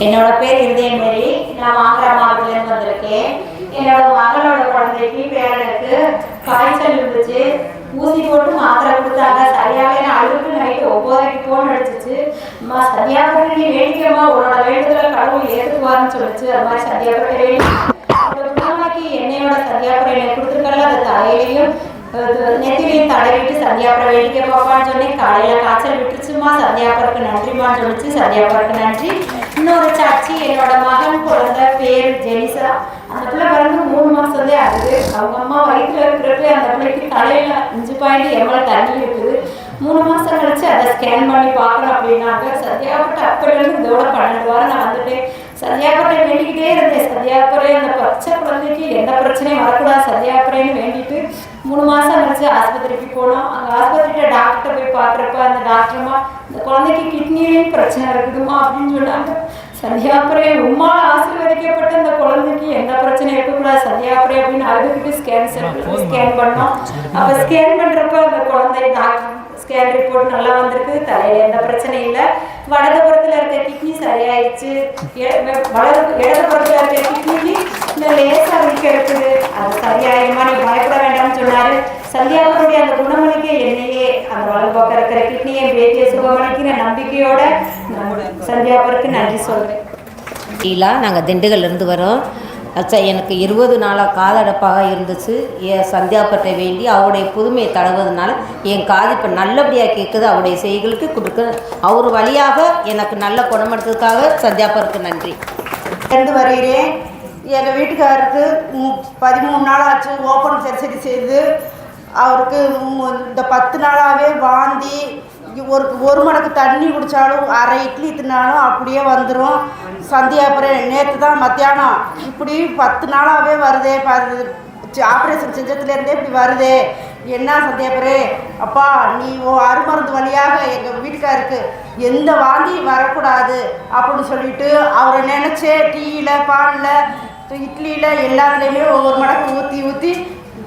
என்னோட பேர் இருதயமேரி. நான் வாங்குற மாவட்டத்துலேருந்து வந்திருக்கேன். என்னோட மகளோட குழந்தைக்கு பேரனுக்கு காய்ச்சல் இருந்துச்சு. ஊசி போட்டு மாத்திரை கொடுத்தாங்க. சரியாகவே நான் அழுக்கு நைட்டு 9:30 ஃபோன் அடிச்சிச்சு. அம்மா சந்தியாபுரம் நீ வேண்டிக்கம்மா, உன்னோட வேண்டுதலை கடவுள் ஏற்றுக்குவாருன்னு சொல்லிச்சு. அது மாதிரி சந்தியாபுரம் வேண்டி என்னையோட சந்தியாபுரம் என்னை கொடுத்துருக்கல, அது தலையிலையும் நெத்திலையும் தடவிட்டு சந்தியாபுரம் வேண்டிக்க போப்பான்னு சொல்லி காலையில் காய்ச்சல் விட்டுருச்சுமா. சந்தியாபுரத்துக்கு நன்றிமான்னு சொல்லிச்சு. சந்தியாபுரத்துக்கு நன்றி. இன்னொரு சாட்சி, என்னோட மகன் குழந்தை பேர் ஜெனிசா. அந்த பிள்ளை பிறந்து 3 மாதம் ஆகுது. அவங்க அம்மா வயிற்றுல இருக்கிறப்ப அந்த பிள்ளைக்கு தலையில் 5 ml தண்ணி இருக்குது. 3 மாதம் கழிச்சு அதை ஸ்கேன் பண்ணி பார்க்கணும் அப்படின்னாங்க. சந்தியாபுரம் அப்போலேருந்து இதோட 12 வாரம் நான் வந்துட்டேன். சந்தியாபுரம் வேண்டிக்கிட்டே இருந்தேன். சந்தியாபுரம் அந்த பச்சை குழந்தைக்கு எந்த பிரச்சனையும் வரக்கூடாது சந்தியாபுரம்னு வேண்டிட்டு 3 மாதம் கழிச்சு ஆஸ்பத்திரிக்கு போனோம். அங்கே ஆஸ்பத்திரியில் டாக்டர்கிட்ட போய் பார்க்குறப்ப அந்த டாக்டர்மா இந்த குழந்தைக்கு கிட்னிலையும் பிரச்சனை இருக்குதுமா அப்படின்னு சொன்னாங்க. சந்தியாபுரம் உம்மால் ஆசீர்வதிக்கப்பட்ட அந்த குழந்தைக்கு எந்த பிரச்சனையும் இருக்கக்கூடாது சந்தியாபுரம் அப்படின்னு அதுக்கிட்டு ஸ்கேன் பண்ணோம். அப்போ ஸ்கேன் பண்ணுறப்ப அந்த குழந்தை டாக்டர் ஸ்கேன் ரிப்போர்ட் நல்லா வந்திருக்கு. தலையில் எந்த பிரச்சனையும் இல்லை. வலதுபுறத்தில் இருக்க கிட்னி சரியாயிடுச்சு. இடதுபுறத்தில் இருக்க கிட்னிக்கு இந்த லேசாக வீக்க இருக்குது. அது சரியாயிருமா, நீ பயப்பட வேண்டாம்னு சொன்னார். சந்தியாபுரனுடைய அந்த குணமளிக்க என்னையே அந்த வலது பக்கம் இருக்கிற கிட்னியை பேட்டியை சுகமளிக்கிற நம்பிக்கையோட சந்தியாபுரத்துக்கு நன்றி சொல்கிறேன். நாங்கள் திண்டுக்கல்லேருந்து வரோம். அச்சா, எனக்கு 20 நாளாக காதடப்பாக இருந்துச்சு. என் சந்தியாபுரத்தை வேண்டி அவருடைய புதுமையை தடவுறதுனால என் காது இப்போ நல்லபடியாக கேட்குது. அவருடைய செய்களுக்கு கொடுக்க அவர் வழியாக எனக்கு நல்ல குணமெடுத்ததுக்காக சந்தியாபுரத்துக்கு நன்றி. வருகிறேன். எங்கள் வீட்டுக்காரருக்கு 13 நாள் ஆச்சு ஓப்பன் சர்ஜரி செய்து. அவருக்கு இந்த 10 நாளாகவே வாந்தி, ஒரு மடக்கு தண்ணி குடித்தாலும் 1/2 இட்லி தின்னாலும் அப்படியே வந்துடும். சந்தியாபுரம் நேற்று தான் மத்தியானம் இப்படி 10 நாளாகவே வருதே, ஆப்ரேஷன் செஞ்சதுலேருந்தே இப்படி வருதே, என்ன சந்தியாபுரம் அப்பா நீ அருமருந்து வழியாக எங்கள் வீட்டுக்காருக்கு எந்த வாந்தியும் வரக்கூடாது அப்படின்னு சொல்லிட்டு அவரை நினச்சே டீயில் பாலில் இட்லியில் எல்லாத்துலேயுமே ஒவ்வொரு மடக்கு ஊற்றி ஊற்றி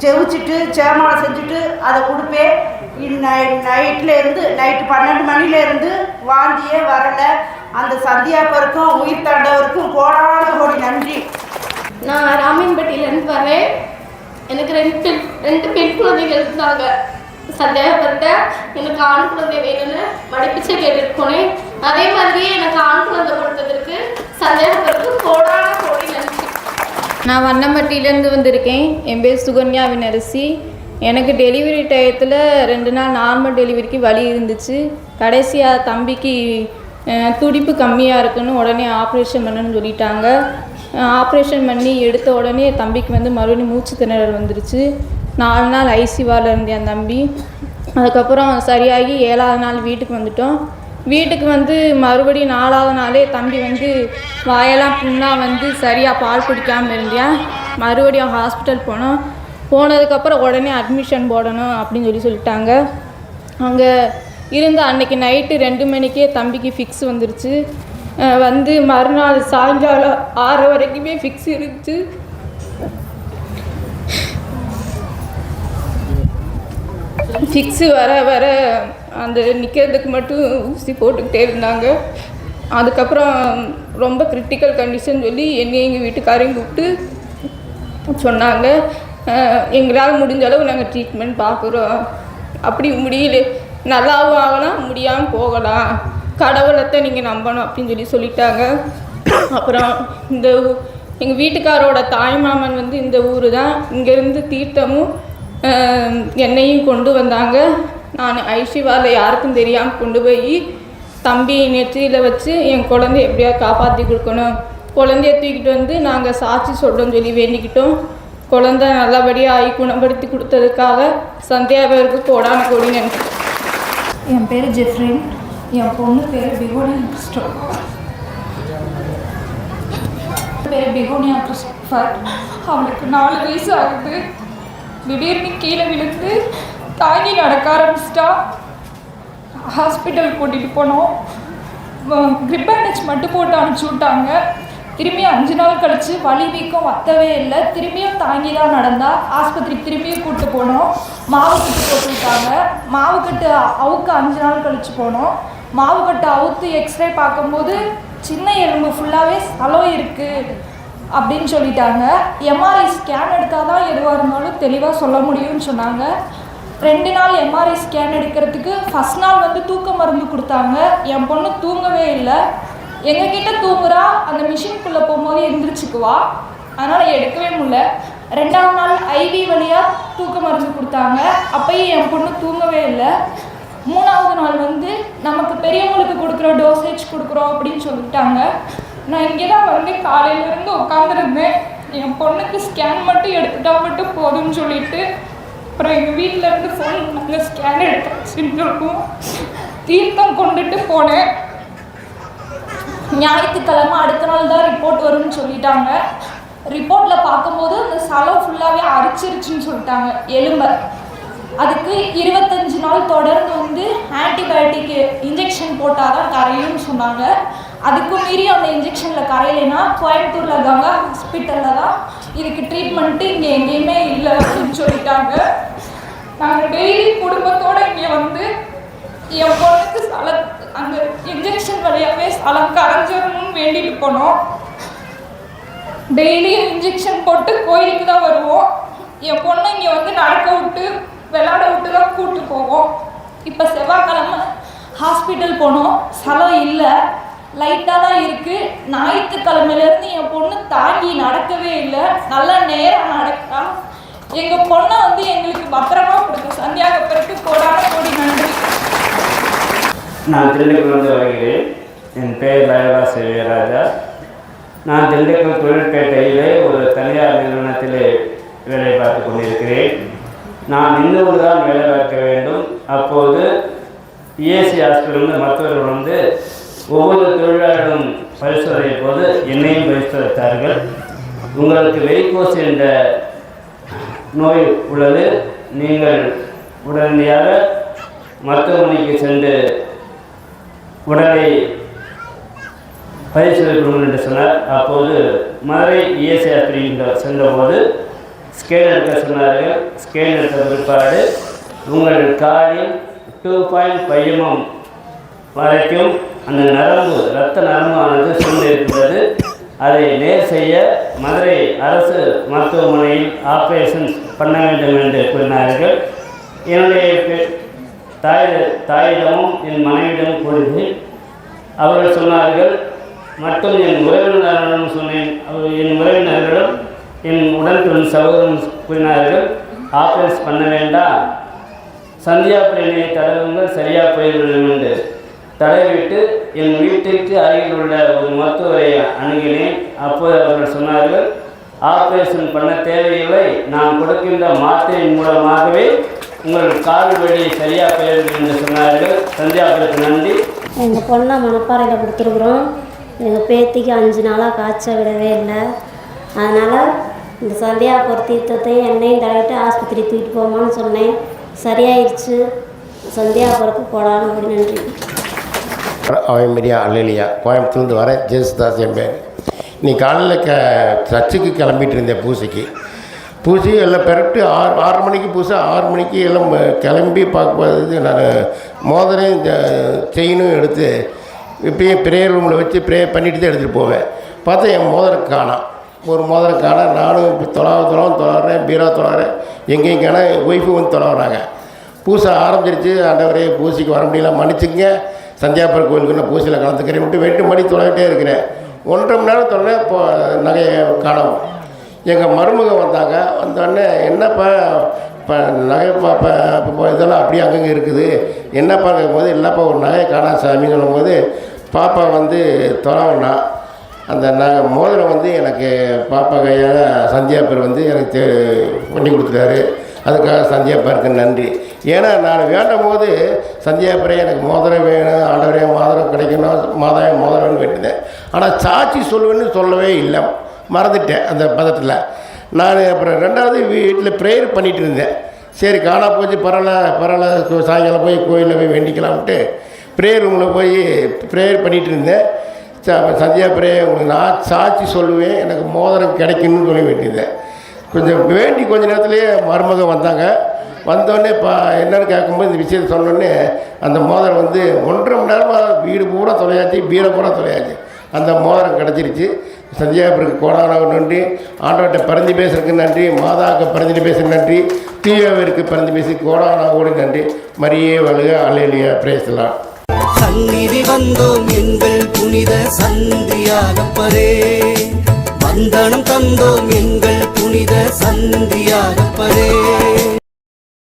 ஜெவிச்சிட்டு சேமாலை செஞ்சுட்டு அதை கொடுப்பேன். நைட்டு 12 மணிலேருந்து வாந்தியே வரலை. அந்த சந்தியாபுரத்துக்கும் உயிர் தாண்டவருக்கும் கோடான கோடி நன்றி. நான் ராமன்பட்டியிலேருந்து வரேன். எனக்கு ரெண்டு பெண் குழந்தைகள் இருந்தாங்க. சந்தியாபுரத்தை எனக்கு ஆண் குழந்தை வேணும்னு மடிப்பிச்சை கேட்டுருக்கோனேன். அதே மாதிரியே எனக்கு ஆண் குழந்தை கொடுத்ததற்கு சந்தியாபுரத்துக்கு கோடான கோடி நன்றி. நான் வண்ணம்பட்டியிலேருந்து வந்திருக்கேன். என் பேர் சுகன்யா வினரசி. எனக்கு டெலிவரி டயத்தில் 2 நாள் நார்மல் டெலிவரிக்கு வலி இருந்துச்சு. கடைசியாக தம்பிக்கு துடிப்பு கம்மியாக இருக்குன்னு உடனே ஆப்ரேஷன் பண்ணுன்னு சொல்லிட்டாங்க. ஆப்ரேஷன் பண்ணி எடுத்த உடனே தம்பிக்கு மறுபடியும் மூச்சு திணறல் வந்துருச்சு. 4 நாள் ஐசியூவில் இருந்தேன் என் தம்பி. அதுக்கப்புறம் சரியாகி 7ஆவது நாள் வீட்டுக்கு வந்துட்டோம். வீட்டுக்கு மறுபடியும் 4ஆவது நாளே தம்பி வாயெல்லாம் புண்ணாக சரியாக பால் குடிக்காமல் இருந்தேன். மறுபடியும் ஹாஸ்பிட்டல் போனோம். போனதுக்கப்புறம் உடனே அட்மிஷன் போடணும் அப்படின்னு சொல்லிட்டாங்க. அங்கே இருந்து அன்றைக்கி நைட்டு 2 மணிக்கே தம்பிக்கு ஃபிக்ஸ் வந்துருச்சு. மறுநாள் சாயங்காலம் 6 வரைக்குமே ஃபிக்ஸ் இருந்துச்சு. ஃபிக்ஸு வர வர அந்த நிற்கிறதுக்கு மட்டும் ஊசி போட்டுக்கிட்டே இருந்தாங்க. அதுக்கப்புறம் ரொம்ப கிரிட்டிக்கல் கண்டிஷன் சொல்லி எங்கள் வீட்டுக்காரையும் கூப்பிட்டு சொன்னாங்க, எங்களால் முடிஞ்ச அளவு நாங்கள் ட்ரீட்மெண்ட் பார்க்குறோம். அப்படி முடியல, நல்லாவும் ஆகலாம், முடியாமல் போகலாம், கடவுளத்தை நீங்கள் நம்பணும் அப்படின்னு சொல்லிட்டாங்க. அப்புறம் எங்கள் வீட்டுக்காரோட தாய்மாமன் இந்த ஊர் தான். இங்கேருந்து தீர்த்தமும் எண்ணெயும் கொண்டு வந்தாங்க. நான் ஐசியூவில் யாருக்கும் தெரியாமல் கொண்டு போய் தம்பி நெற்றியில் வச்சு என் குழந்தைய எப்படியா காப்பாற்றி கொடுக்கணும், குழந்தைய தூக்கிட்டு நாங்கள் சாட்சி சொல்கிறோன்னு சொல்லி வேண்டிக்கிட்டோம். குழந்தை நல்லபடியாக ஆகி குணப்படுத்தி கொடுத்ததுக்காக சந்தியாபுரத்துக்கு கோடான கோடி நன்றி. என் பேர் ஜெஃப்ரின். என் பொண்ணு பேர் பிகோனியா கிறிஸ்டோஃபர். அவளுக்கு 4 வயசு ஆகுது. திடீர்னு கீழே விழுந்து தாங்கி நடக்க ஆரம்பிச்சிட்டா. ஹாஸ்பிட்டல் கூட்டிகிட்டு போனோம். கிரிப் பேண்டேஜ் மட்டும் போட்டு அனுப்பிச்சி விட்டாங்க. திரும்பி 5 நாள் கழித்து வலி வீக்கம் வத்தவே இல்லை. திரும்பியும் தாங்கி தான் நடந்தா. ஆஸ்பத்திரிக்கு திரும்பியும் கூப்பிட்டு போனோம். மாவுக்கட்டு போட்டு விட்டாங்க. மாவுக்கட்டு அவுக்கு 5 நாள் கழித்து போனோம். மாவுக்கட்டு அவுத்து எக்ஸ்ரே பார்க்கும்போது சின்ன எலும்பு ஃபுல்லாகவே சலம் இருக்குது அப்படின்னு சொல்லிட்டாங்க. எம்ஆர்ஐ ஸ்கேன் எடுத்தால் தான் எதுவாக இருந்தாலும் தெளிவாக சொல்ல முடியும்னு சொன்னாங்க. 2 நாள் எம்ஆர்ஐ ஸ்கேன் எடுக்கிறதுக்கு ஃபஸ்ட் நாள் வந்து தூக்க மருந்து கொடுத்தாங்க. என் பொண்ணு தூங்கவே இல்லை. எங்ககிட்ட தூங்குறா, அந்த மிஷின்குள்ளே போகும்போது எந்திரிச்சுக்குவா, அதனால் எடுக்கவே முடியல. 2ஆவது நாள் ஐவி வழியாக தூக்க மருந்து கொடுத்தாங்க. அப்பயும் என் பொண்ணு தூங்கவே இல்லை. 3ஆவது நாள் வந்து நமக்கு பெரியவங்களுக்கு கொடுக்குற டோசேஜ் கொடுக்குறோம் அப்படின்னு சொல்லிட்டாங்க. நான் இங்கே தான் வந்து காலையிலேருந்து உட்காந்துருந்தேன். என் பொண்ணுக்கு ஸ்கேன் மட்டும் எடுத்துட்டா மட்டும் போதும்னு சொல்லிட்டு அப்புறம் எங்கள் வீட்டிலேருந்து ஃபோன் நாங்கள் ஸ்கேன் எடுத்தாச்சுன்னு சொல்லுவோம். தீர்த்தம் கொண்டுட்டு போனேன். ஞாயிற்றுக்கிழமை அடுத்த நாள் தான் ரிப்போர்ட் வரும்னு சொல்லிட்டாங்க. ரிப்போர்ட்டில் பார்க்கும்போது அந்த சலம் ஃபுல்லாகவே அரிச்சிருச்சுன்னு சொல்லிட்டாங்க எலும்பை. அதுக்கு 25 நாள் தொடர்ந்து வந்து ஆன்டிபயோட்டிக் இன்ஜெக்ஷன் போட்டால் தான் கரையும்னு சொன்னாங்க. அதுக்கும் மீறி அந்த இன்ஜெக்ஷனில் கரையிலைன்னா கோயம்புத்தூரில் கங்கா ஹாஸ்பிட்டலில் தான் இதுக்கு ட்ரீட்மெண்ட்டு இங்கே எங்கேயுமே இல்லை அப்படின்னு சொல்லிட்டாங்க. நாங்கள் டெய்லி குடும்பத்தோடு இங்கே வந்து என் பொண்ணுக்கு அந்த இன்ஜெக்ஷன் வழியாகவே சலம் கரைஞ்சிடணும்னு வேண்டிட்டு போனோம். டெய்லியும் இன்ஜெக்ஷன் போட்டு கோயிலுக்கு தான் வருவோம். என் பொண்ணை இங்கே வந்து நடக்க விட்டு விளையாட விட்டு தான் கூப்பிட்டு போவோம். இப்போ செவ்வாய்க்கிழமை ஹாஸ்பிட்டல் போனோம். சலம் இல்லை, லைட்டாக தான் இருக்குது. ஞாயிற்றுக்கிழமையிலேருந்து என் பொண்ணு தாங்கி நடக்கவே இல்லை, நல்லா நேரம் நடக்கா. எங்கள் பொண்ணை வந்து எங்களுக்கு பத்திரமா கொடுத்த சந்தியாகப்பருக்கு கோடான கோடி நன்றி. நான் திண்டுக்கல்லிருந்து வருகிறேன். என் பெயர் லயலா சேவியராஜா. நான் திண்டுக்கல் தொழிற்பேட்டையிலே ஒரு தனியார் நிறுவனத்திலே வேலை பார்த்து கொண்டிருக்கிறேன். நான் இன்னொரு தான் வேலை பார்க்க வேண்டும். அப்போது இஎஸ்சி ஹாஸ்பிட்டலிருந்து மருத்துவர்கள் வந்து ஒவ்வொரு தொழிலாளர்களும் பரிசோதனை போது என்னையும் பரிசோதித்தார்கள். உங்களுக்கு வெரிகோஸ் என்ற நோய் உள்ளது, நீங்கள் உடனடியாக மருத்துவமனைக்கு சென்று உடலை பரிசோதிக்கணும் என்று சொன்னார். அப்போது மதுரை இஎஸ்ஐ ஹாஸ்பிட்டல் சென்றபோது ஸ்கேன் எடுக்க சொன்னார்கள். ஸ்கேன் எடுத்த பிற்பாடு உங்கள் காலில் 2.5 mm வரைக்கும் அந்த நரம்பு இரத்த நரம்பானது சூழ்ந்திருக்கிறது. அதை நேர் செய்ய மதுரை அரசு மருத்துவமனையில் ஆப்ரேஷன் பண்ண வேண்டும் என்று கூறினார்கள். என்னுடைய தாயிடமும் என் மனைவியிடம் கூறி அவர்கள் சொன்னார்கள். மற்றும் என் உறவினர்களிடம் சொன்னேன். என் உறவினர்களும் என் உடன்பிறந்த சகோதரன் கூறினார்கள், ஆப்ரேஷன் பண்ண வேண்டாம், சந்தியா பிரிவினை தடவுங்கள், சரியாக போய்விடும் என்று தடவிட்டு என் வீட்டிற்கு அருகில் உள்ள ஒரு மருத்துவரை அணுகினேன். அப்போது அவர்கள் சொன்னார்கள், ஆப்ரேஷன் பண்ண தேவையில்லை, நான் கொடுக்கின்ற மாத்திரையின் மூலமாகவே உங்கள் கால் வழி சரியாக போய்விடும் என்று சொன்னார்கள். சந்தியாபுரத்துக்கு நன்றி. எங்கள் பொண்ணை மணப்பாறையில் கொடுத்துருக்குறோம். எங்கள் பேத்திக்கு 5 நாளாக காய்ச்சல் விடவே இல்லை. அதனால் இந்த சந்தியாபுர தீர்த்தத்தை என்னையும் தடவிட்டு ஆஸ்பத்திரி தூக்கிட்டு போமான்னு சொன்னேன். சரியாயிடுச்சு. சந்தியாபுரத்துக்கு போடாமல் அப்படி நன்றி. அவன் மாரியா அல்லையா கோயம்புத்தூர்லேருந்து வரேன். ஜேசுதாஸ் என் பேர். நீ காலையில் சர்ச்சுக்கு கிளம்பிட்டு இருந்தேன் பூசைக்கு. பூசி எல்லாம் பெரட்டு 6 மணிக்கு பூசை 6 மணிக்கு எல்லாம் கிளம்பி பார்க்கும்போது நான் மோதிரம் இந்த செயினும் எடுத்து இப்போயும் ப்ரேயர் ரூமில் வச்சு ப்ரேயர் பண்ணிட்டு தான் எடுத்துகிட்டு போவேன். பார்த்தா என் மோதிரம் காணோம். ஒரு மோதிரம் காணோம். நானும் இப்போ தொலைறேன், பீரா தொலைறேன், எங்கேயும் காணோம். ஒய்ஃபு வந்து தொலைறாங்க. பூசை ஆரம்பிச்சிருச்சு. ஆண்டவரே பூசைக்கு வர முடியல, மன்னிச்சுங்க, சந்தியாபுர கோயிலுக்கு நான் பூசையில் கலந்துக்கிறேன் விட்டு 8 மணி தொலைகிட்டே இருக்கிறேன். 1.5 மணி நேரம் தொலை. இப்போ நகையை காணோம். எங்கள் மருமக வந்தாங்க. வந்தோடனே என்னப்பா இப்போ நகை பாப்பா இப்போ இதெல்லாம் அப்படியே அங்கங்கே இருக்குது, என்னப்பா கேட்கும்போது இல்லைப்பா ஒரு நகையை காணா சாமின்னு சொல்லும்போது பாப்பா வந்து தொலைவனா அந்த மோதிரம் வந்து எனக்கு பாப்பா கையால் சந்தியாபுரம் வந்து எனக்கு பண்ணி கொடுத்துட்டாரு. அதுக்காக சந்தியாபுரத்துக்கு நன்றி. ஏன்னா நான் வேண்டும் போது சந்தியாபுரம் எனக்கு மோதிரம் வேணும், ஆண்டவரே மோதிரம் கிடைக்கணும், மோதிரம்னு வேண்டினேன். ஆனால் சாட்சி சொல்லுவேன்னு சொல்லவே இல்லை, மறந்துட்டேன் அந்த பதத்தில். நான் அப்புறம் 2வது வீட்டில் ப்ரேயர் பண்ணிகிட்டு இருந்தேன். சரி காணா போச்சு, பரவாயில்ல சாயங்காலம் போய் கோயிலில் போய் வேண்டிக்கலாம்ட்டு ப்ரேயர் ரூமில் போய் ப்ரேயர் பண்ணிகிட்டு இருந்தேன். சந்தியா ப்ரேயர் உங்களுக்கு நான் சாட்சி சொல்லுவேன், எனக்கு மோதிரம் கிடைக்கணும்னு சொல்லி வேண்டியிருந்தேன். கொஞ்சம் வேண்டி கொஞ்ச நேரத்துலேயே மருமக வந்தாங்க. வந்தோடனே என்னென்னு கேட்கும்போது இந்த விஷயத்தை சொன்னோடனே அந்த மோதிரம் வந்து 1.5 மணி நேரமாக வீடு பூரா தொலையாச்சு, பீரை பூரா தொலையாச்சு. அந்த மோதிரம் கிடச்சிருச்சு. சந்தியாபுருக்கு கோடான நன்றி. ஆண்டவர்கிட்ட பறந்து பேசுறதுக்கு நன்றி. மாதாவுக்கு பறந்து பேசுறதுக்கு நன்றி. தீயாவிற்கு பறந்து பேசி கோடான கோடி நன்றி. மரியே வழுக அல்லேலூயா பிரேசலாம். சந்நிதி வந்தோம் எங்கள் புனித சந்தியாகப்பரே, வந்தனம் தந்தோம் எங்கள் புனித சந்தியாகப்பரே.